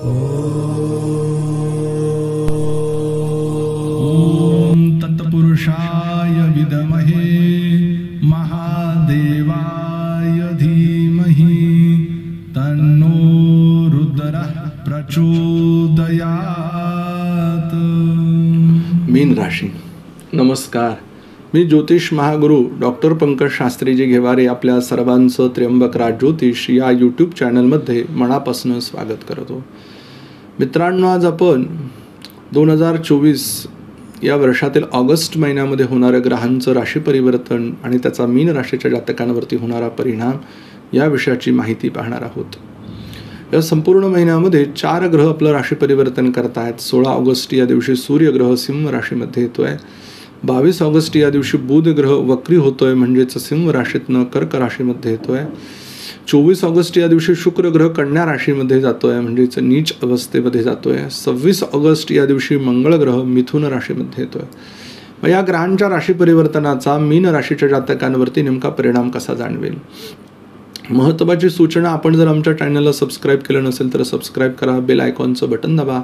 ओम तत्पुरुषाय विद्महे महादेवाय धीमहि तन्नो रुद्रः प्रचोदयात्। मीन राशी. नमस्कार, मी ज्योतिष महागुरु डॉक्टर पंकज शास्त्रीजी घेवारे आपल्या सर्वांचं त्र्यंबक राज ज्योतिष या यूट्यूब चॅनलमध्ये मनापासून स्वागत करतो. मित्रांनो, आज आपण 2024 या वर्षातील ऑगस्ट महिन्यामध्ये होणाऱ्या ग्रहांचं राशी परिवर्तन आणि त्याचा मीन राशीच्या जातकांवरती होणारा परिणाम या विषयाची माहिती पाहणार आहोत. या संपूर्ण महिन्यामध्ये 4 ग्रह आपलं राशी परिवर्तन करत आहेत. 16 ऑगस्ट या दिवशी सूर्यग्रह सिंह राशीमध्ये येतोय. 22 ऑगस्ट या दिवशी बुध ग्रह वक्री होतोय, म्हणजेच सिंह राशीतनं कर्क राशीमध्ये येतोय. 24 ऑगस्ट या दिवशी शुक्र ग्रह कन्या राशीमध्ये जातोय, म्हणजेच नीच अवस्थेमध्ये जातोय. 26 ऑगस्ट या दिवशी मंगळ ग्रह मिथुन राशीमध्ये येतोय. मग या ग्रहांच्या राशी परिवर्तनाचा मीन राशीच्या जातकांवरती नेमका परिणाम कसा जाणवेल? महत्त्वाची सूचना, आपण जर आमच्या चॅनलला सबस्क्राईब केलं नसेल तर सबस्क्राईब करा, बेल आयकॉनचं बटन दाबा,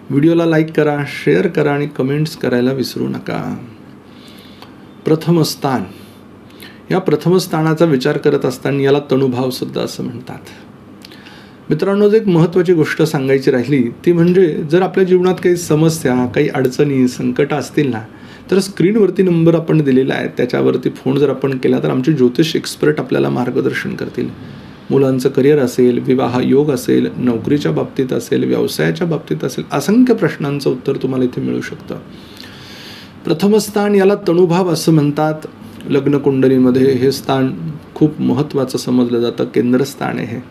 व्हिडिओला लाईक करा, शेअर करा आणि कमेंट्स करायला विसरू नका. प्रथम स्थान. या प्रथम स्थानाचा विचार करत असताना याला तणुभाव सुद्धा असं म्हणतात. मित्रांनो, एक महत्त्वाची गोष्ट सांगायची राहिली ती म्हणजे जर आपल्या जीवनात काही समस्या, काही अडचणी, संकट असतील ना, तर स्क्रीनवरती नंबर आपण दिलेला आहे, त्याच्यावरती फोन जर आपण केला तर आमचे ज्योतिष एक्सपर्ट आपल्याला मार्गदर्शन करतील. मुलांचं करिअर असेल, विवाह योग असेल, नोकरीच्या बाबतीत असेल, व्यवसायाच्या बाबतीत असेल, असंख्य प्रश्नांचं उत्तर तुम्हाला इथे मिळू शकतं. प्रथम स्थान याला तणुभाव असं म्हणतात. लग्न कुंडलीमध्ये हे स्थान खूप महत्त्वाचं समजलं जातं, केंद्रस्थान आहे.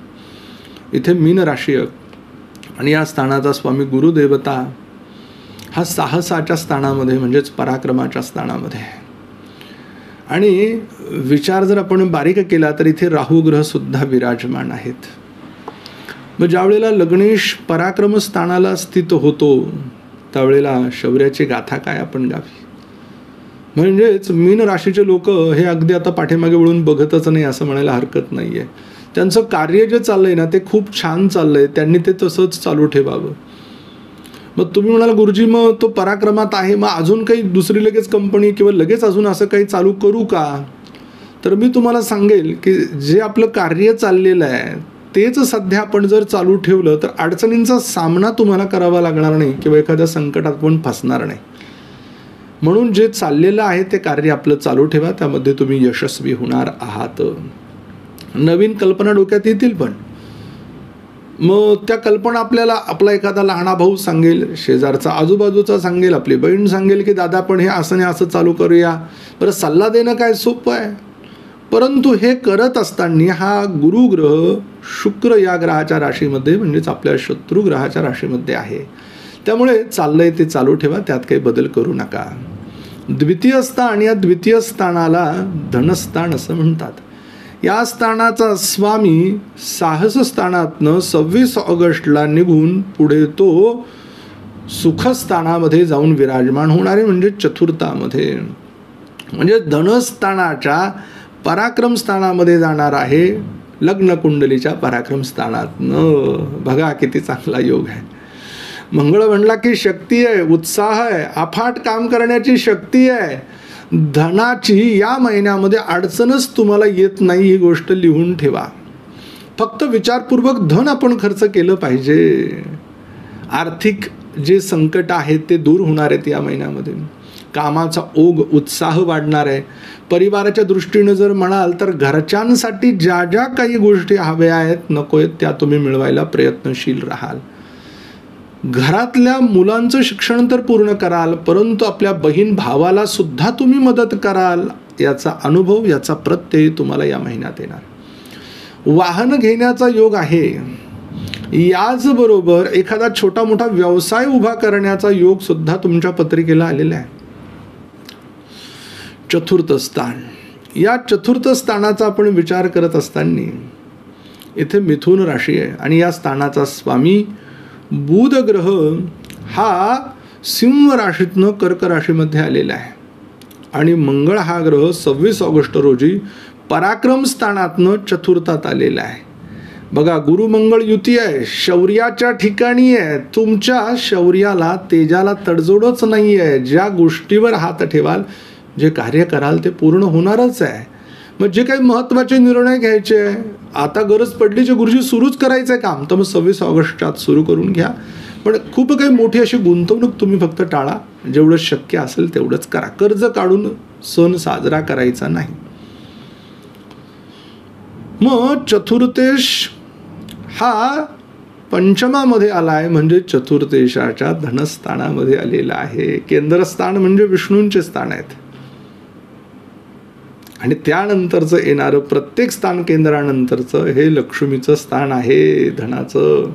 इथे मीन राशी आणि या स्थानाचा स्वामी गुरुदेवता हा साहसाच्या स्थानामध्ये म्हणजेच पराक्रमाच्या स्थानामध्ये. आणि विचार जर आपण बारीक केला तर इथे राहू ग्रह सुद्धा विराजमान आहेत. मग ज्या वेळेला लग्नेश पराक्रम स्थानाला स्थित होतो त्यावेळेला शौर्याची गाथा काय आपण गावी. म्हणजेच मीन राशीचे लोक हे अगदी आता पाठीमागे वळून बघतच नाही असं म्हणायला हरकत नाही आहे. त्यांचं कार्य जे चाललंय ना ते खूप छान चाललंय, त्यांनी ते तसंच चालू ठेवावं. मग तुम्ही म्हणाल गुरुजी मग तो पराक्रमात आहे, मग अजून काही दुसरी लगेच कंपनी किंवा लगेच अजून असं काही चालू करू का? तर मी तुम्हाला सांगेल की जे आपलं कार्य चाललेलं आहे तेच सध्या आपण जर चालू ठेवलं तर अडचणींचा सामना तुम्हाला करावा लागणार नाही किंवा एखाद्या संकटात पण फसणार नाही. म्हणून जे चाललेलं आहे ते कार्य आपलं चालू ठेवा, त्यामध्ये तुम्ही यशस्वी होणार आहात. नवीन कल्पना डोक्यात येतील, पण मग त्या कल्पना आपल्याला आपला एखादा लहाना भाऊ सांगेल, शेजारचा आजूबाजूचा सांगेल, आपली बहीण सांगेल की दादा पण हे असं नाही असं चालू करूया. बरं, सल्ला देणं काय सोपं आहे, परंतु हे करत असताना हा गुरुग्रह शुक्र या ग्रहाच्या राशीमध्ये म्हणजेच आपल्या शत्रू ग्रहाच्या राशीमध्ये आहे. त्यामुळे चाललंय ते चालू ठेवा, त्यात काही बदल करू नका. द्वितीय स्थान, या द्वितीय स्थानाला धनस्थान असं म्हणतात. या स्थानाचा स्वामी साहस स्थानातनं 26 ऑगस्टला निघून पुढे तो सुखस्थानामध्ये जाऊन विराजमान होणारे म्हणजे चतुर्थामध्ये, म्हणजे धनस्थानाच्या पराक्रम स्थानामध्ये जाणार आहे. लग्न कुंडलीच्या पराक्रम स्थानातनं बघा किती चांगला योग आहे. मंगळ म्हणला की शक्ती आहे, उत्साह आहे, अफाट काम करण्याची शक्ती आहे. धनाची या महिन्यामध्ये अडचणच तुम्हाला येत नाही, ही गोष्ट लिहून ठेवा. फक्त विचारपूर्वक धन आपण खर्च केलं पाहिजे. आर्थिक जे संकट आहेत ते दूर होणार आहेत या महिन्यामध्ये. कामाचा ओघ, उत्साह वाढणार आहे. परिवाराच्या दृष्टीनं जर म्हणाल तर घरच्यांसाठी ज्या ज्या काही गोष्टी हव्या आहेत, नको आहेत, त्या तुम्ही मिळवायला प्रयत्नशील राहाल. घरातल्या मुलांचं शिक्षण तर पूर्ण कराल, परंतु आपल्या बहीण भावाला सुद्धा तुम्ही मदत कराल. याचा अनुभव, याचा प्रत्यय तुम्हाला या महिन्यात येणार. वाहन घेण्याचा योग आहे. याचबरोबर एखादा छोटा मोठा व्यवसाय उभा करण्याचा योग सुद्धा तुमच्या पत्रिकेला आलेला आहे. चतुर्थ स्थान, या चतुर्थ स्थानाचा आपण विचार करत असताना इथे मिथुन राशी आहे आणि या स्थानाचा स्वामी बुध ग्रह हा सिंह राशीतनं कर्क राशीमध्ये आलेला आहे आणि मंगळ हा ग्रह 26 ऑगस्ट रोजी पराक्रम स्थानातनं चतुर्थात आलेला आहे. बघा, गुरुमंगळ युती आहे, शौर्याच्या ठिकाणी आहे. तुमच्या शौर्याला, तेजाला तडजोडच नाही आहे. ज्या गोष्टीवर हात ठेवाल, जे कार्य कराल ते पूर्ण होणारच आहे. मग जे काही महत्त्वाचे निर्णय घ्यायचे आहे, आता गरज पडली जे गुरुजी सुरूच करायचं आहे काम, तर मग 26 ऑगस्टात सुरू करून घ्या. पण खूप काही मोठी अशी गुंतवणूक तुम्ही फक्त टाळा. जेवढं शक्य असेल तेवढंच करा. कर्ज काढून सण साजरा करायचा नाही. मग चतुर्थेश हा पंचमामध्ये आलाय, म्हणजे चतुर्थेशाच्या धनस्थानामध्ये आलेला आहे. केंद्रस्थान म्हणजे विष्णूंचे स्थान आहेत, आणि त्यानंतरचं येणारं प्रत्येक स्थान केंद्रानंतरचं हे लक्ष्मीचं स्थान आहे, धनाचं.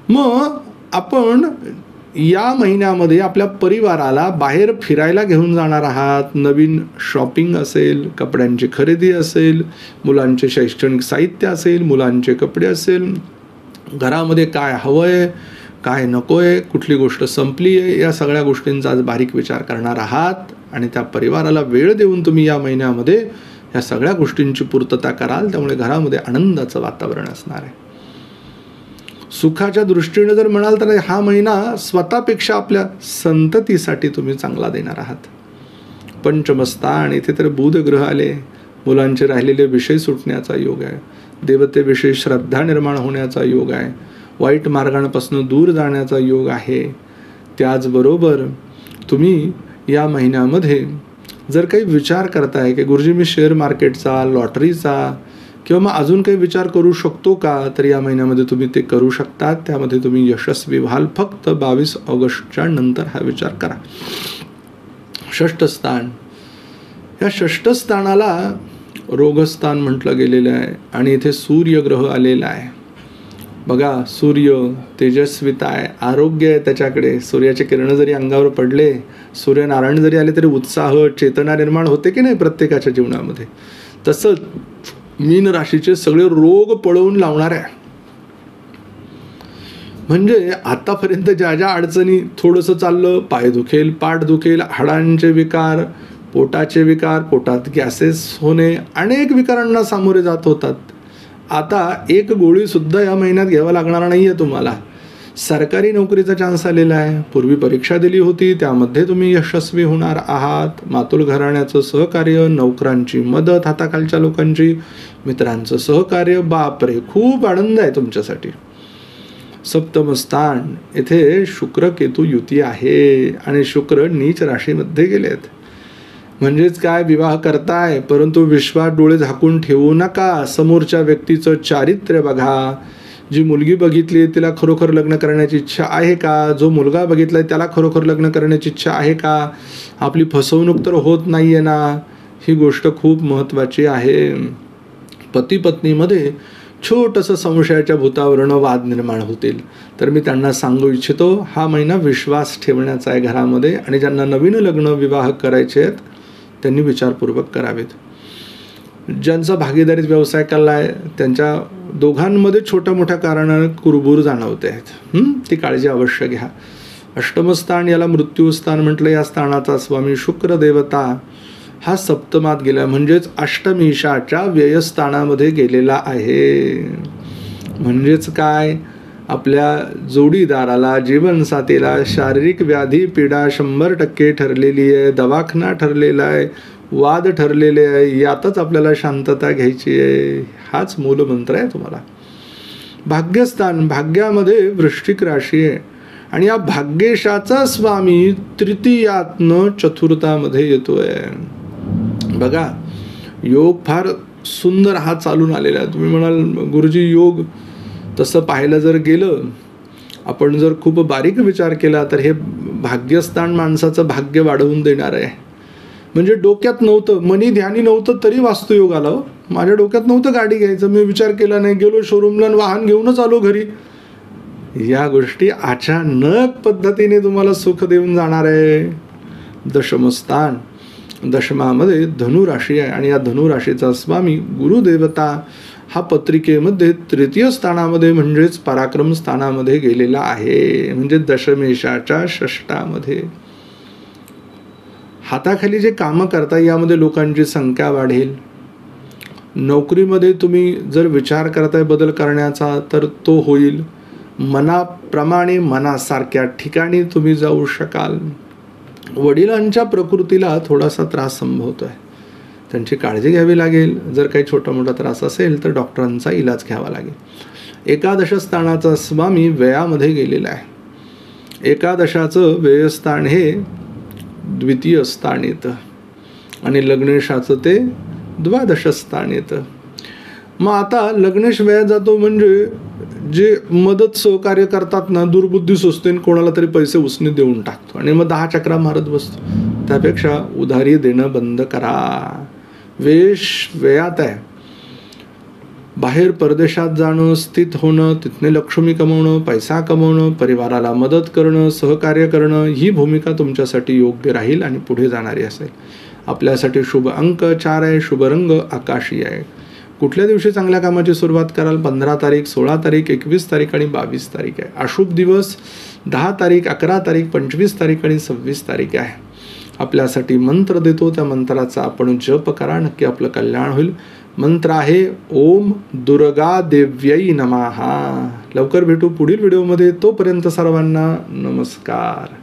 मग आपण या महिन्यामध्ये आपल्या परिवाराला बाहेर फिरायला घेऊन जाणार आहात. नवीन शॉपिंग असेल, कपड्यांची खरेदी असेल, मुलांचे शैक्षणिक साहित्य असेल, मुलांचे कपडे असेल, घरामध्ये काय हवं आहे, काय नको आहे, कुठली गोष्ट संपली आहे, या सगळ्या गोष्टींचा आज बारीक विचार करणार आहात. आणि त्या परिवाराला वेळ देऊन तुम्ही या महिन्यामध्ये या सगळ्या गोष्टींची पूर्तता कराल. त्यामुळे घरामध्ये आनंदाचं वातावरण असणार आहे. सुखाच्या दृष्टीने जर म्हणाल तर हा महिना स्वतःपेक्षा आपल्या संततीसाठी तुम्ही चांगला देणार आहात. पंचमस्थान, इथे तर बुध ग्रह आले. मुलांचे राहिलेले विषय सुटण्याचा योग आहे. देवतेविषयी श्रद्धा निर्माण होण्याचा योग आहे. वाईट मार्गांपासून दूर जाण्याचा योग आहे. त्याचबरोबर तुम्ही या महिन्यामध्ये जर काही विचार करताय की गुरुजी मी शेअर मार्केटचा, लॉटरीचा किंवा मग अजून काही विचार करू शकतो का, तर या महिन्यामध्ये तुम्ही ते करू शकतात. त्यामध्ये तुम्ही यशस्वी व्हाल. फक्त 22 ऑगस्टच्या नंतर हा विचार करा. षष्ठ स्थान, या षष्ठ स्थानाला रोगस्थान म्हटलं गेलेलं आहे, आणि इथे सूर्यग्रह आलेला आहे. बघा, सूर्य तेजस्विता आहे, आरोग्य आहे त्याच्याकडे. सूर्याचे किरण जरी अंगावर पडले, सूर्यनारायण जरी आले, तरी उत्साह, चेतना निर्माण होते की नाही प्रत्येकाच्या जीवनामध्ये. तसंच मीन राशीचे सगळे रोग पळवून लावणार आहे. म्हणजे आतापर्यंत ज्या ज्या अडचणी, थोडंसं चाललं पाय दुखेल, पाठ दुखेल, हाडांचे विकार, पोटाचे विकार, पोटात गॅसेस होणे, अनेक विकारांना सामोरे जात होतात. आता एक गोळी सुद्धा या महिन्यात घ्यावा लागणार नाहीये तुम्हाला. सरकारी नोकरीचा चान्स आलेला आहे. पूर्वी परीक्षा दिली होती, त्यामध्ये तुम्ही यशस्वी होणार आहात. मातुल घराण्याचं सहकार्य, नोकरांची मदत, हाताखालच्या लोकांची, मित्रांचं सहकार्य, बापरे खूप आनंद आहे तुमच्यासाठी. सप्तम स्थान, इथे शुक्र केतू युती आहे, आणि शुक्र नीच राशीमध्ये गेलेत. म्हणजेच काय, विवाह करताय परंतु विश्वास डोळे झाकून ठेवू नका. समोरच्या व्यक्तीचं चारित्र्य बघा. जी मुलगी बघितली तिला खरोखर लग्न करण्याची इच्छा आहे का? जो मुलगा बघितलाय त्याला खरोखर लग्न करण्याची इच्छा आहे का? आपली फसवणूक तर होत नाहीये ना? ही गोष्ट खूप महत्त्वाची आहे. पती पत्नीमध्ये छोटंसं संशयाच्या भूतावरनं वाद निर्माण होतील. तर मी त्यांना सांगू इच्छितो, हा महिना विश्वास ठेवण्याचा आहे घरामध्ये, आणि ज्यांना नवीन लग्न विवाह करायचे आहेत त्यांनी विचारपूर्वक करावेत. ज्यांचा भागीदारीत व्यवसाय केला आहे त्यांच्या दोघांमध्ये छोट्या मोठ्या कारणाने कुरबूर जाणवते आहेत. ती काळजी अवश्य घ्या. अष्टमस्थान, याला मृत्यूस्थान म्हटलं. या स्थानाचा स्वामी शुक्र देवता हा सप्तमात गेला, म्हणजेच अष्टमीशाच्या व्ययस्थानामध्ये गेलेला आहे. म्हणजेच काय, आपल्या जोडीदाराला, जीवनसाथीला शारीरिक व्याधी पीडा 100% ठरलेली आहे, दवाखाना ठरलेला आहे, वाद ठरलेले आहे, यातच आपल्याला शांतता घ्यायची आहे. हाच मूलमंत्र आहे तुम्हाला. भाग्यस्थान, भाग्यामध्ये वृश्चिक राशी आहे, आणि या भाग्येशाचा स्वामी तृतीयातनं चतुर्थामध्ये येतोय. बघा, योग फार सुंदर हा चालून आलेला आहे. तुम्ही म्हणाल गुरुजी योग तसं पाहायला जर गेलं, आपण जर खूप बारीक विचार केला तर हे भाग्यस्थान माणसाचं भाग्य वाढवून देणार आहे. म्हणजे डोक्यात नव्हतं, मनी ध्यानी नव्हतं तरी वास्तुयोग आला. माझ्या डोक्यात नव्हतं गाडी घ्यायचं, मी विचार केला नाही, गेलो शोरूमला, वाहन घेऊनच आलो घरी. या गोष्टी अचानक पद्धतीने तुम्हाला सुख देऊन जाणार आहे. दशमस्थान, दशमामध्ये धनुराशी आहे, आणि या धनुराशीचा स्वामी गुरुदेवता हा पत्रिकेमध्ये तृतीय स्थानामध्ये म्हणजेच पराक्रम स्थानामध्ये गेलेला आहे. म्हणजे दशमेशाच्या षष्ठामध्ये. हाताखाली जे कामं करता यामध्ये लोकांची संख्या वाढेल. नोकरीमध्ये तुम्ही जर विचार करताय बदल करण्याचा तर तो होईल. मनाप्रमाणे मनासारख्या ठिकाणी तुम्ही जाऊ शकाल. वडिलांच्या प्रकृतीला थोडासा त्रास संभवतोय, त्यांची काळजी घ्यावी लागेल. जर काही छोटा मोठा त्रास असेल तर डॉक्टरांचा इलाज घ्यावा लागेल. एकादश स्थानाचा स्वामी व्ययामध्ये गेलेला आहे. एकादशाचं व्ययस्थान हे द्वितीय स्थान येतं आणि लग्नेशाचं ते द्वादश स्थान येतं. मग आता लग्नेश व्ययात जातो म्हणजे जे मदत सहकार्य करतात ना, दुर्बुद्धी सुचते, कोणाला तरी पैसे उसने देऊन टाकतो आणि मग 10 चक्रा मारत बसतो. त्यापेक्षा उधारी देणं बंद करा. वेश व्ययात आहे. बाहेर परदेशात जाणं, स्थित होणं, तिथने लक्ष्मी कमवणं, पैसा कमवणं, परिवाराला मदत करणं, सहकार्य करणं, ही भूमिका तुमच्यासाठी योग्य राहील आणि पुढे जाणारी असेल. आपल्यासाठी शुभ अंक 4 आहे. शुभ रंग आकाशी आहे. कुठल्या दिवशी चांगल्या कामाची सुरुवात कराल? 15 तारीख, 16 तारीख, 21 तारीख आणि 22 तारीख आहे. अशुभ दिवस 10 तारीख, 11 तारीख, 25 तारीख आणि 26 तारीख आहे. आपल्यासाठी मंत्र देतो, त्या मंत्राचा आपण जप करा, नक्की आपलं कल्याण होईल. मंत्र आहे ओम दुर्गा देव्यै नमः. लवकर भेटू पुढील व्हिडिओमध्ये. तोपर्यंत सर्वांना नमस्कार.